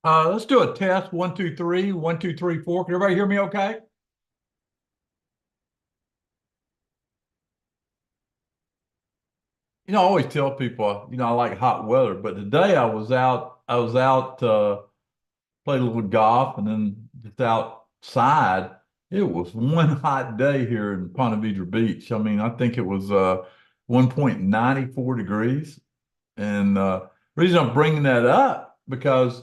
Let's do a test. 1, 2, 3, 1, 2, 3, 4. Can everybody hear me okay? I always tell people, I like hot weather, but today I was out, played a little golf and then just outside. It was one hot day here in Ponte Vedra Beach. I mean, I think it was 1.94 degrees. And the reason I'm bringing that up because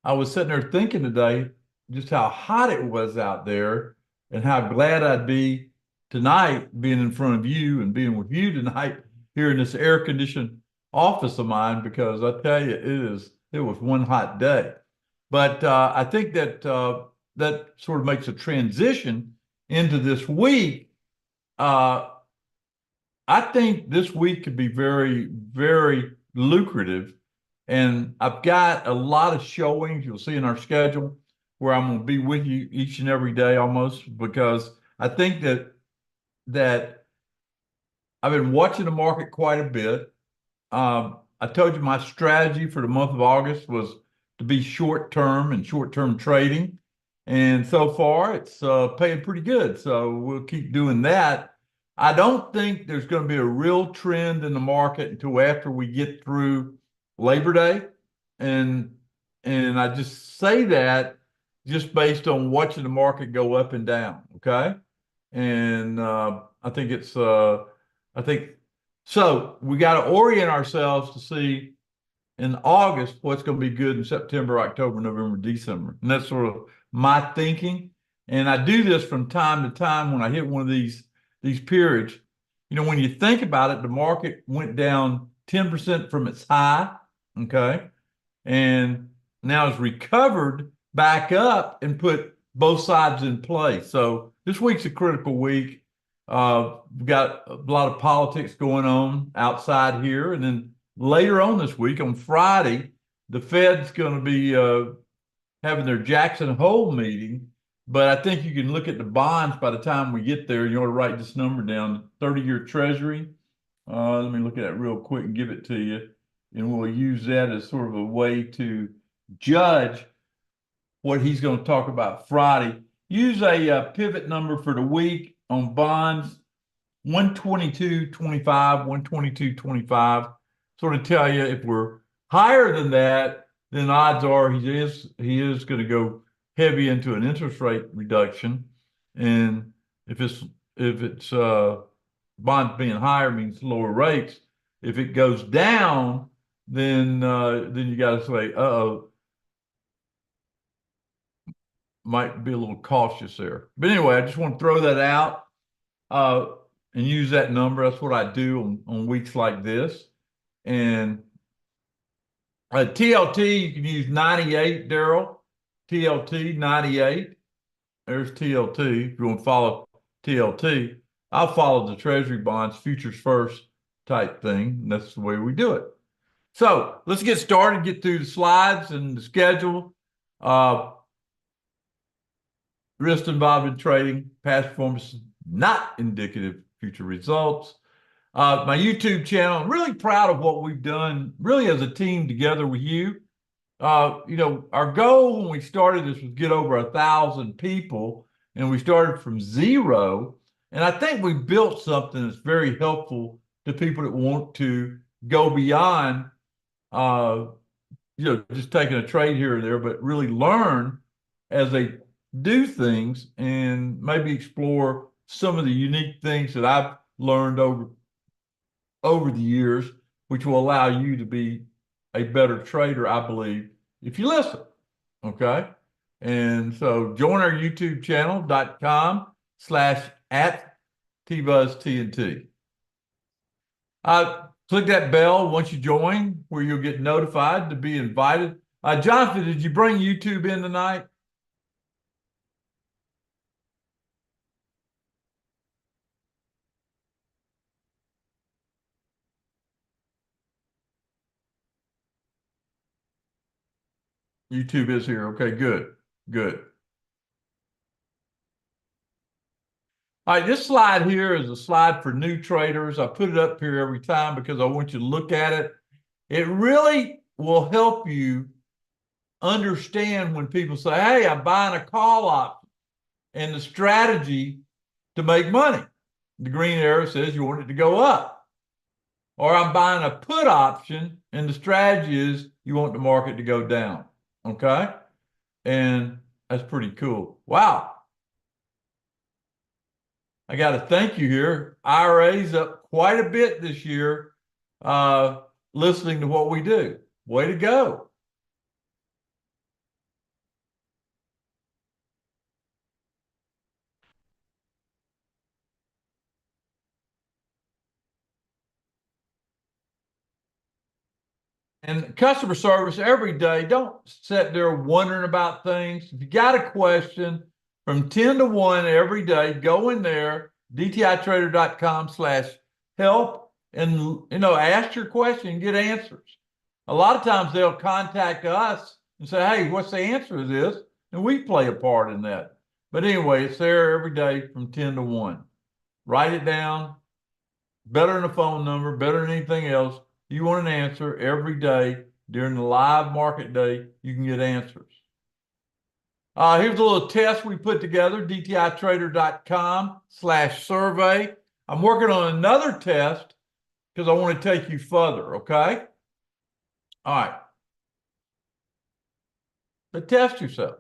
I was sitting there thinking today just how hot it was out there and how glad I'd be tonight being in front of you and being with you tonight here in this air conditioned office of mine because I tell you it was one hot day. But I think that that sort of makes a transition into this week. Uh, I think this week could be very, very lucrative. And I've got a lot of showings you'll see in our schedule where I'm going to be with you each and every day almost because I think that I've been watching the market quite a bit. I told you my strategy for the month of August was to be short term and short term trading. And so far, it's paying pretty good. So we'll keep doing that. I don't think there's going to be a real trend in the market until after we get through Labor Day. And and I just say that just based on watching the market go up and down. Okay. And I think so. We got to orient ourselves to see in August what's going to be good in September, October, November, December. And that's sort of my thinking. And I do this from time to time when I hit one of these periods. When you think about it, the market went down 10% from its high, okay? And now it's recovered back up and put both sides in place. So this week's a critical week. We've got a lot of politics going on outside here. And then later on this week, on Friday, the Fed's going to be having their Jackson Hole meeting. But I think you can look at the bonds by the time we get there. You ought to write this number down, 30-year Treasury. Let me look at it real quick and give it to you. And we'll use that as sort of a way to judge what he's going to talk about Friday. Use a pivot number for the week on bonds, 122.25, 122.25. Sort of tell you if we're higher than that, then odds are he is going to go heavy into an interest rate reduction. And if it's bonds being higher means lower rates. If it goes down, then you got to say, uh-oh, might be a little cautious there. But anyway, I just want to throw that out uh, and use that number. That's what I do on weeks like this. And TLT, you can use 98, Daryl. TLT 98. There's TLT. If you want to follow TLT, I'll follow the Treasury bonds, futures first type thing. That's the way we do it. So let's get started, get through the slides and the schedule. Risk involved in trading, past performance not indicative of future results. My YouTube channel, I'm really proud of what we've done, really as a team together with you. Our goal when we started this was get over 1,000 people, and we started from zero. And I think we built something that's very helpful to people that want to go beyond, uh, just taking a trade here or there, but really learn as they do things and maybe explore some of the unique things that I've learned over the years, which will allow you to be a better trader, I believe, if you listen. Okay. And so join our YouTube channel.com/at TBuzzTNT. Click that bell once you join where you'll get notified to be invited. Jonathan, did you bring YouTube in tonight? YouTube is here. Okay, good, good. All right, this slide here is a slide for new traders. I put it up here every time because I want you to look at it. It really will help you understand when people say, hey, I'm buying a call option and the strategy to make money. The green arrow says you want it to go up. Or I'm buying a put option and the strategy is you want the market to go down. Okay? And that's pretty cool. Wow. I got to thank you here. IRA's up quite a bit this year, listening to what we do. Way to go. And customer service every day. Don't sit there wondering about things. If you got a question from 10 to 1 every day, go in there, dtitrader.com/help, and ask your question and get answers. A lot of times they'll contact us and say, hey, what's the answer to this? And we play a part in that. But anyway, it's there every day from 10 to 1. Write it down. Better than a phone number, better than anything else. You want an answer every day during the live market day, you can get answers. Here's a little test we put together, dtitrader.com/survey. I'm working on another test because I want to take you further, okay? All right. But test yourself.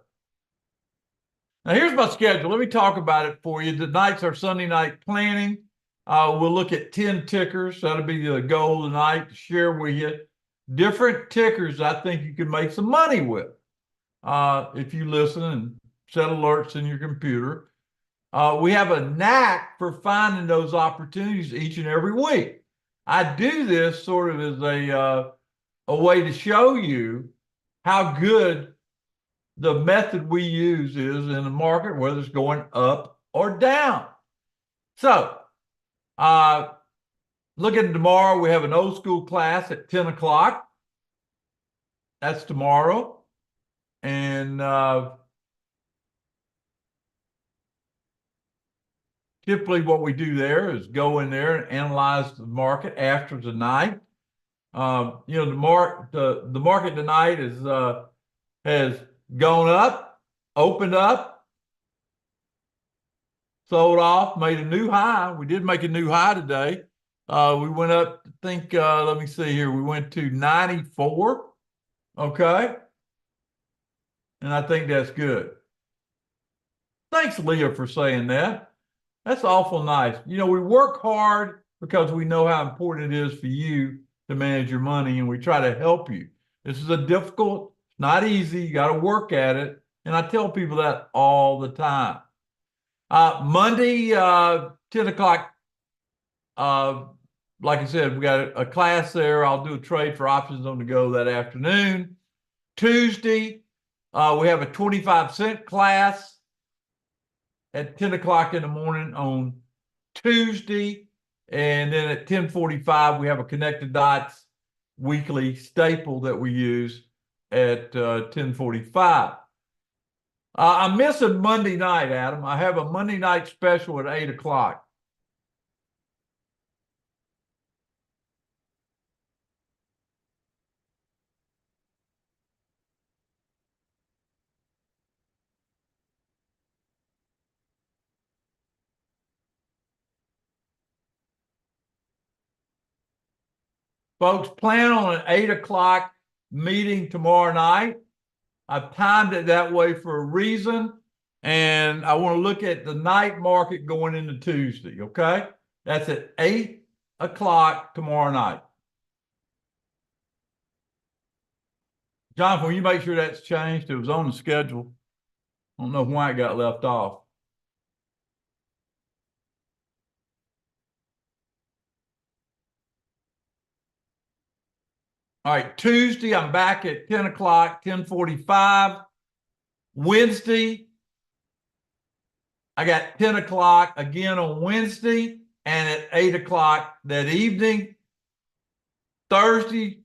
Now, here's my schedule. Let me talk about it for you. Tonight's our Sunday night planning. We'll look at 10 tickers. That'll be the goal tonight to share with you different tickers I think you can make some money with if you listen and set alerts in your computer. We have a knack for finding those opportunities each and every week. I do this sort of as a way to show you how good the method we use is in the market, whether it's going up or down. So, looking tomorrow, we have an old school class at 10 o'clock. That's tomorrow. And typically what we do there is go in there and analyze the market after tonight. The market tonight has gone up, opened up, sold off, made a new high. We did make a new high today. We went up, I think, let me see here. We went to 94. Okay. And I think that's good. Thanks, Leah, for saying that. That's awful nice. We work hard because we know how important it is for you to manage your money, and we try to help you. This is difficult, not easy. You got to work at it. And I tell people that all the time. Monday, 10 o'clock, like I said, we got a class there. I'll do a trade for options on the go that afternoon. Tuesday, we have a 25-cent class at 10 o'clock in the morning on Tuesday. And then at 10:45, we have a Connected Dots weekly staple that we use at 10:45. I'm missing Monday night, Adam. I have a Monday night special at 8 o'clock. Folks, plan on an 8 o'clock meeting tomorrow night. I've timed it that way for a reason, and I want to look at the night market going into Tuesday, okay? That's at 8 o'clock tomorrow night. Jonathan, will you make sure that's changed? It was on the schedule. I don't know why it got left off. All right, Tuesday, I'm back at 10 o'clock, 10:45. Wednesday, I got 10 o'clock again on Wednesday and at 8 o'clock that evening. Thursday,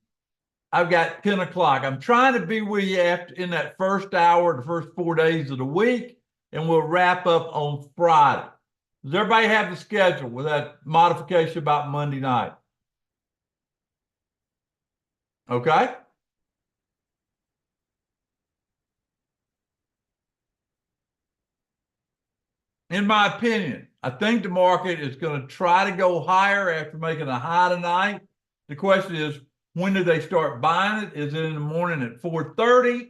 I've got 10 o'clock. I'm trying to be with you in that first hour, the first 4 days of the week, and we'll wrap up on Friday. Does everybody have the schedule with that modification about Monday night? Okay. in my opinion, I think the market is going to try to go higher after making a high tonight. The question is, when do they start buying it? Is it in the morning at 4:30?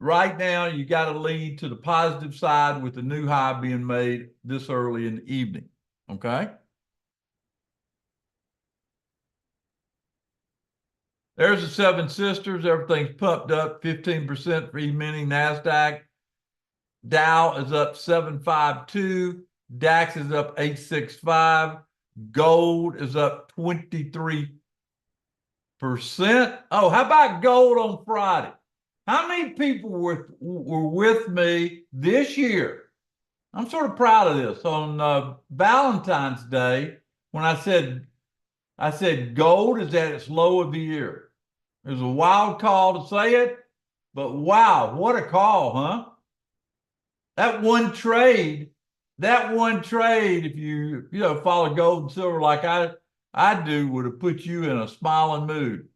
Right now, you got to lean to the positive side with the new high being made this early in the evening. Okay. There's the Seven Sisters. Everything's pumped up 15% for E-mini. NASDAQ. Dow is up 752. DAX is up 865. Gold is up 23%. Oh, how about gold on Friday? How many people were with me this year? I'm sort of proud of this. On Valentine's Day, when I said gold is at its low of the year. It was a wild call to say it, but wow, what a call, huh? That one trade, if you follow gold and silver like I do, would have put you in a smiling mood.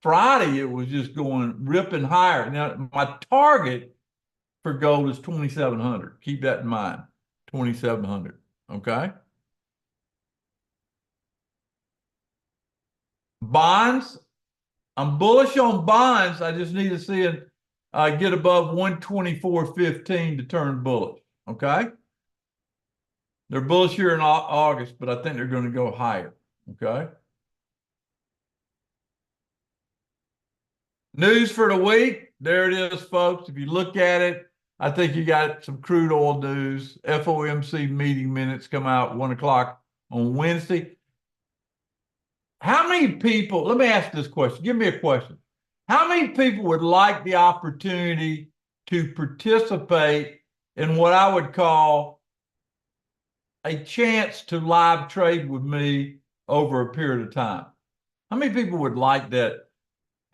Friday, it was just going ripping higher. Now, my target for gold is 2,700. Keep that in mind, 2,700. Okay. Bonds, I'm bullish on bonds. I just need to see it get above 124.15 to turn bullish. Okay. They're bullish here in August, but I think they're going to go higher. Okay. News for the week. There it is, folks. If you look at it, I think you got some crude oil news. FOMC meeting minutes come out 1 o'clock on Wednesday. How many people, let me ask this question. Give me a question. How many people would like the opportunity to participate in what I would call a chance to live trade with me over a period of time? How many people would like that?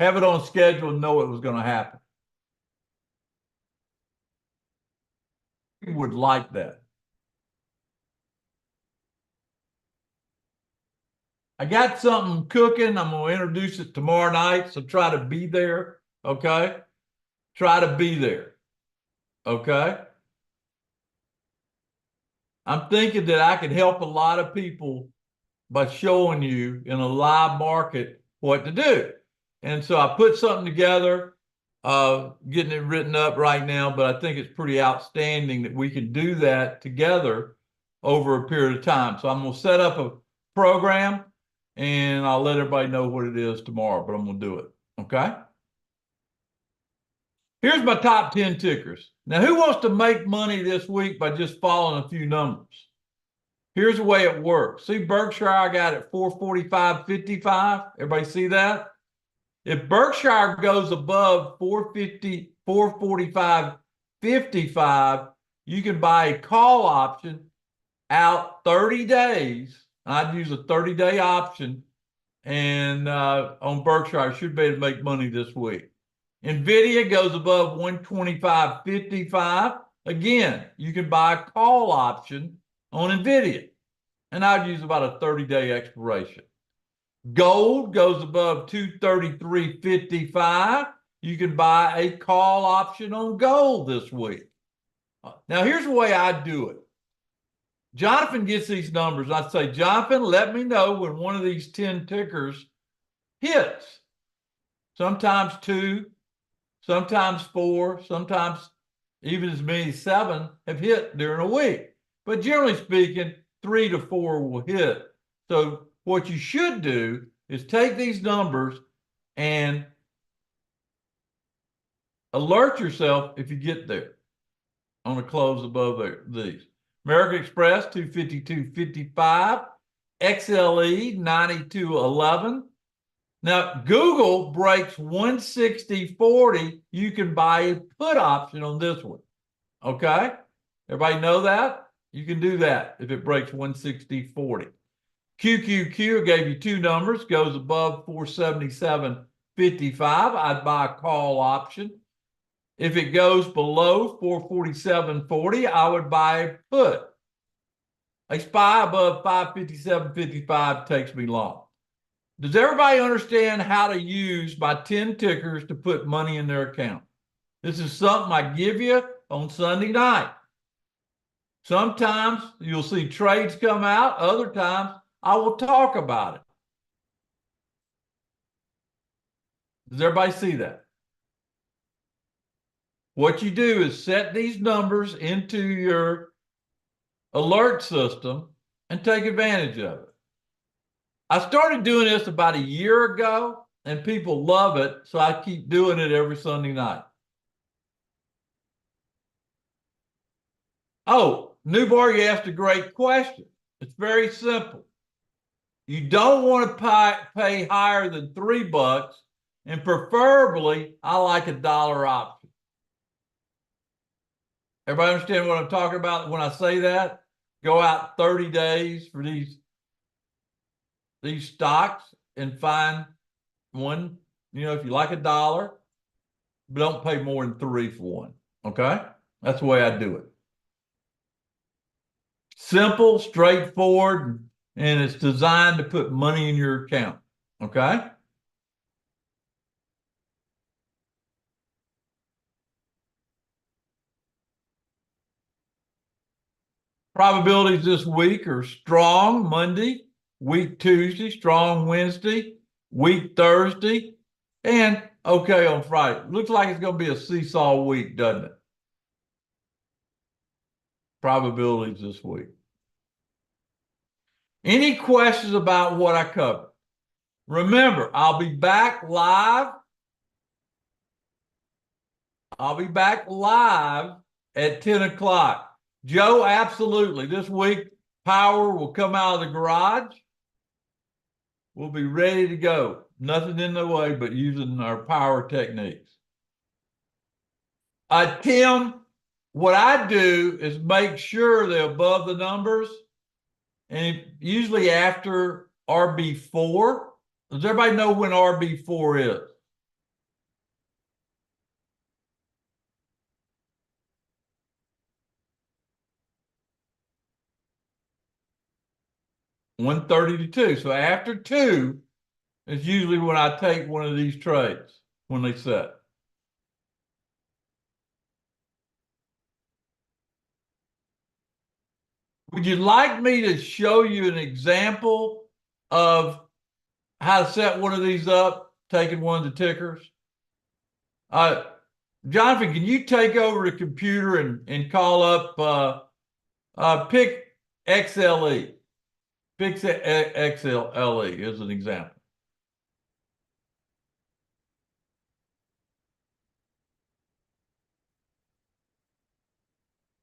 Have it on schedule and know it was going to happen? Who would like that? I got something cooking. I'm going to introduce it tomorrow night. So try to be there. Okay. Try to be there. Okay. I'm thinking that I can help a lot of people by showing you in a live market what to do. And so I put something together, getting it written up right now, but I think it's pretty outstanding that we can do that together over a period of time. So I'm going to set up a program and I'll let everybody know what it is tomorrow, but I'm going to do it. Okay. Here's my top 10 tickers. Now, who wants to make money this week by just following a few numbers? Here's the way it works. See, Berkshire, I got at 445.55. Everybody see that? If Berkshire goes above 450, 445.55, you can buy a call option out 30 days. I'd use a 30-day option. And on Berkshire, I should be able to make money this week. NVIDIA goes above 125.55. Again, you can buy a call option on NVIDIA. And I'd use about a 30-day expiration. Gold goes above 233.55. You can buy a call option on gold this week. Now, here's the way I do it. Jonathan gets these numbers. I say, Jonathan, let me know when one of these 10 tickers hits. Sometimes 2, sometimes 4, sometimes even as many as 7 have hit during a week. But generally speaking, 3 to 4 will hit. So what you should do is take these numbers and alert yourself if you get there on a close above these. American Express 252.55, XLE 92.11. Now, Google breaks 160.40. You can buy a put option on this one. Okay? Everybody know that? You can do that if it breaks 160.40. QQQ, I gave you 2 numbers, goes above 477.55. I'd buy a call option. If it goes below 447.40, I would buy a put. A SPY above 557.55 takes me long. Does everybody understand how to use my 10 tickers to put money in their account? This is something I give you on Sunday night. Sometimes you'll see trades come out. Other times I will talk about it. Does everybody see that? What you do is set these numbers into your alert system and take advantage of it. I started doing this about a year ago and people love it, so I keep doing it every Sunday night. Oh, Newbar, you asked a great question. It's very simple. You don't want to pay higher than $3, and preferably, I like $1 option. Everybody understand what I'm talking about when I say that? Go out 30 days for these stocks and find one, if you like $1, but don't pay more than $3 for one. Okay? That's the way I do it. Simple, straightforward, and it's designed to put money in your account. Okay? Probabilities this week are strong Monday, weak Tuesday, strong Wednesday, weak Thursday, and okay on Friday. Looks like it's going to be a seesaw week, doesn't it? Probabilities this week. Any questions about what I covered? Remember, I'll be back live. I'll be back live at 10 o'clock. Joe, absolutely. This week, power will come out of the garage. We'll be ready to go. Nothing in the way but using our power techniques. Tim, what I do is make sure they're above the numbers, and usually after RB4. Does everybody know when RB4 is? $1.30 to 2. So after 2 is usually when I take one of these trades when they set. Would you like me to show you an example of how to set one of these up, taking one of the tickers? Jonathan, can you take over the computer and call up pick XLE? Pick XLE as an example.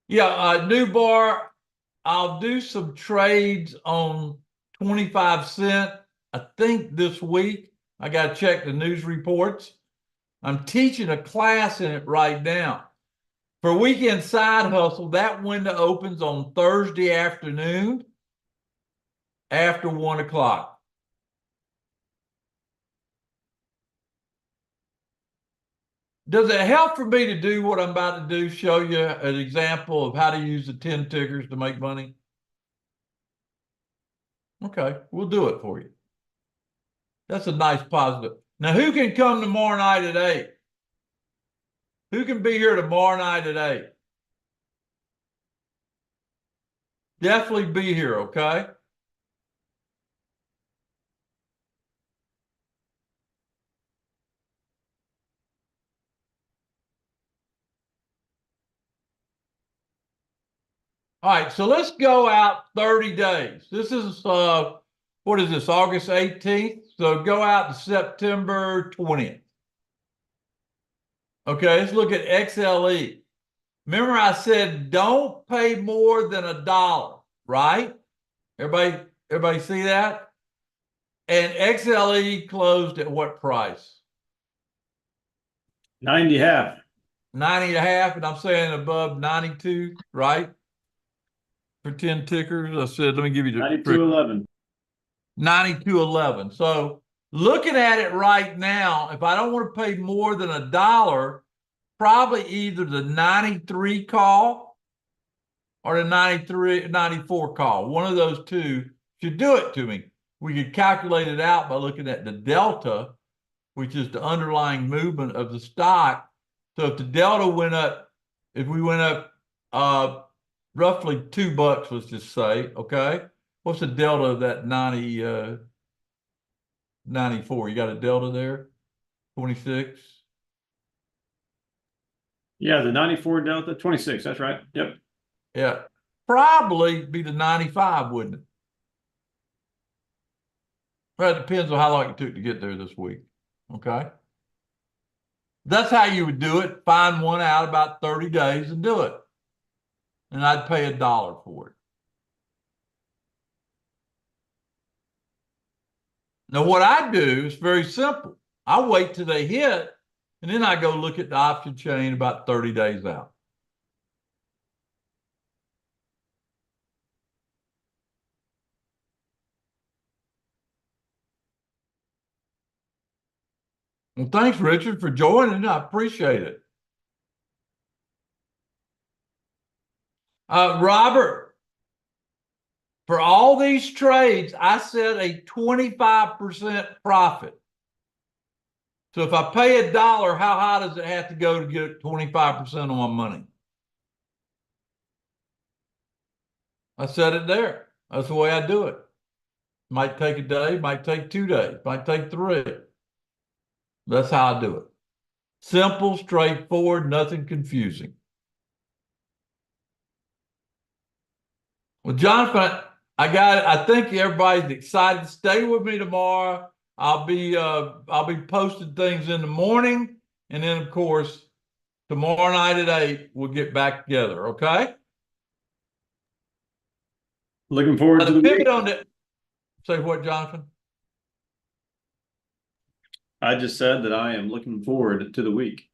Yeah, Newbar, I'll do some trades on 25 cent, I think this week. I got to check the news reports. I'm teaching a class in it right now. For Weekend Side Hustle, that window opens on Thursday afternoon after 1 o'clock. Does it help for me to do what I'm about to do, show you an example of how to use the 10 tickers to make money? Okay, we'll do it for you. That's a nice positive. Now, who can come tomorrow night at 8? Who can be here tomorrow night at 8? Definitely be here, okay? All right, so let's go out 30 days. This is, what is this, August 18th? So go out to September 20th. Okay, let's look at XLE. Remember I said don't pay more than $1, right? Everybody see that? And XLE closed at what price? 90.5. 90.5, and I'm saying above 92, right? For 10 tickers. I said, let me give you the 92.11. 92.11. So looking at it right now, if I don't want to pay more than $1, probably either the 93 call or the 94 call. One of those two should do it to me. We could calculate it out by looking at the delta, which is the underlying movement of the stock. So if the delta went up if we went up roughly $2, let's just say, okay? What's the delta of that 94? You got a delta there? 26? Yeah, the 94 Delta, 26. That's right. Yep. Yeah. Probably be the 95, wouldn't it? Well, it depends on how long it took to get there this week. Okay. That's how you would do it. Find one out about 30 days and do it. And I'd pay $1 for it. Now, what I do is very simple. I wait till they hit, and then I go look at the option chain about 30 days out. Well, thanks, Richard, for joining. I appreciate it. Robert, for all these trades, I set a 25% profit. So if I pay $1, how high does it have to go to get 25% on my money? I set it there. That's the way I do it. Might take a day, might take 2 days, might take 3. That's how I do it. Simple, straightforward, nothing confusing. Well, Jonathan, I think everybody's excited. Stay with me tomorrow. I'll be posting things in the morning, and then of course tomorrow night at 8 we'll get back together. Okay. Looking forward to the pivot week. on it. Say what, Jonathan? I just said that I am looking forward to the week.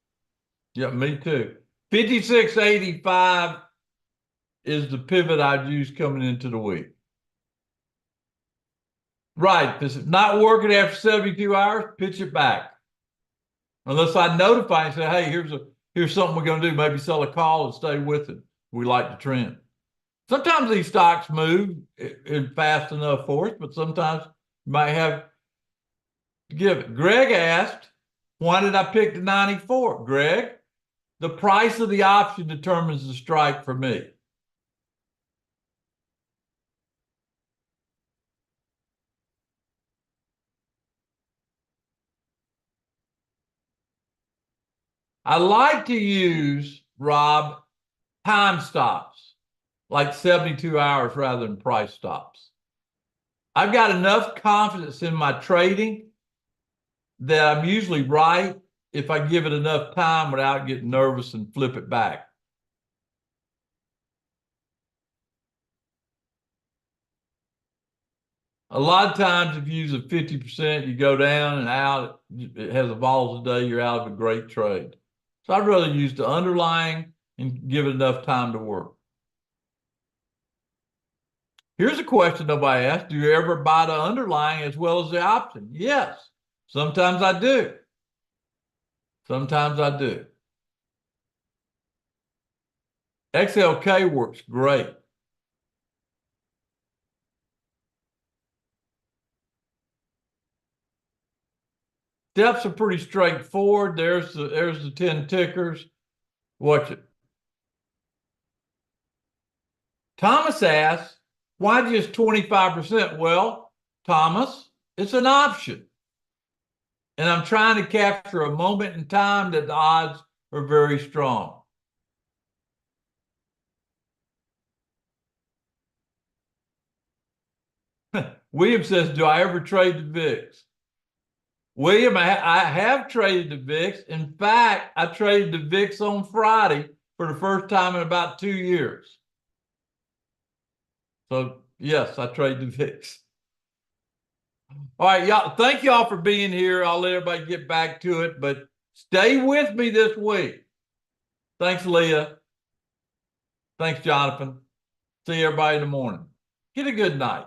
Yeah, me too. 56.85 is the pivot I'd use coming into the week. Right. If it's not working after 72 hours, pitch it back. Unless I notify and say, hey, here's something we're going to do. Maybe sell a call and stay with it. We like the trend. Sometimes these stocks move in fast enough for us, but sometimes you might have to give it. Greg asked, why did I pick the 94? Greg, the price of the option determines the strike for me. I like to use, Rob, time stops, like 72 hours rather than price stops. I've got enough confidence in my trading that I'm usually right if I give it enough time without getting nervous and flip it back. A lot of times, if you use a 50%, you go down and out, it has a volatile day, you're out of a great trade. So I'd rather use the underlying and give it enough time to work. Here's a question nobody asked. Do you ever buy the underlying as well as the option? Yes. Sometimes I do. Sometimes I do. XLK works great. Steps are pretty straightforward. There's the 10 tickers. Watch it. Thomas asks, why just 25%? Well, Thomas, it's an option. And I'm trying to capture a moment in time that the odds are very strong. William says, do I ever trade the VIX? William, I have traded the VIX. In fact, I traded the VIX on Friday for the first time in about 2 years. So, yes, I trade the VIX. All right, y'all. Thank y'all for being here. I'll let everybody get back to it, but stay with me this week. Thanks, Leah. Thanks, Jonathan. See everybody in the morning. Get a good night.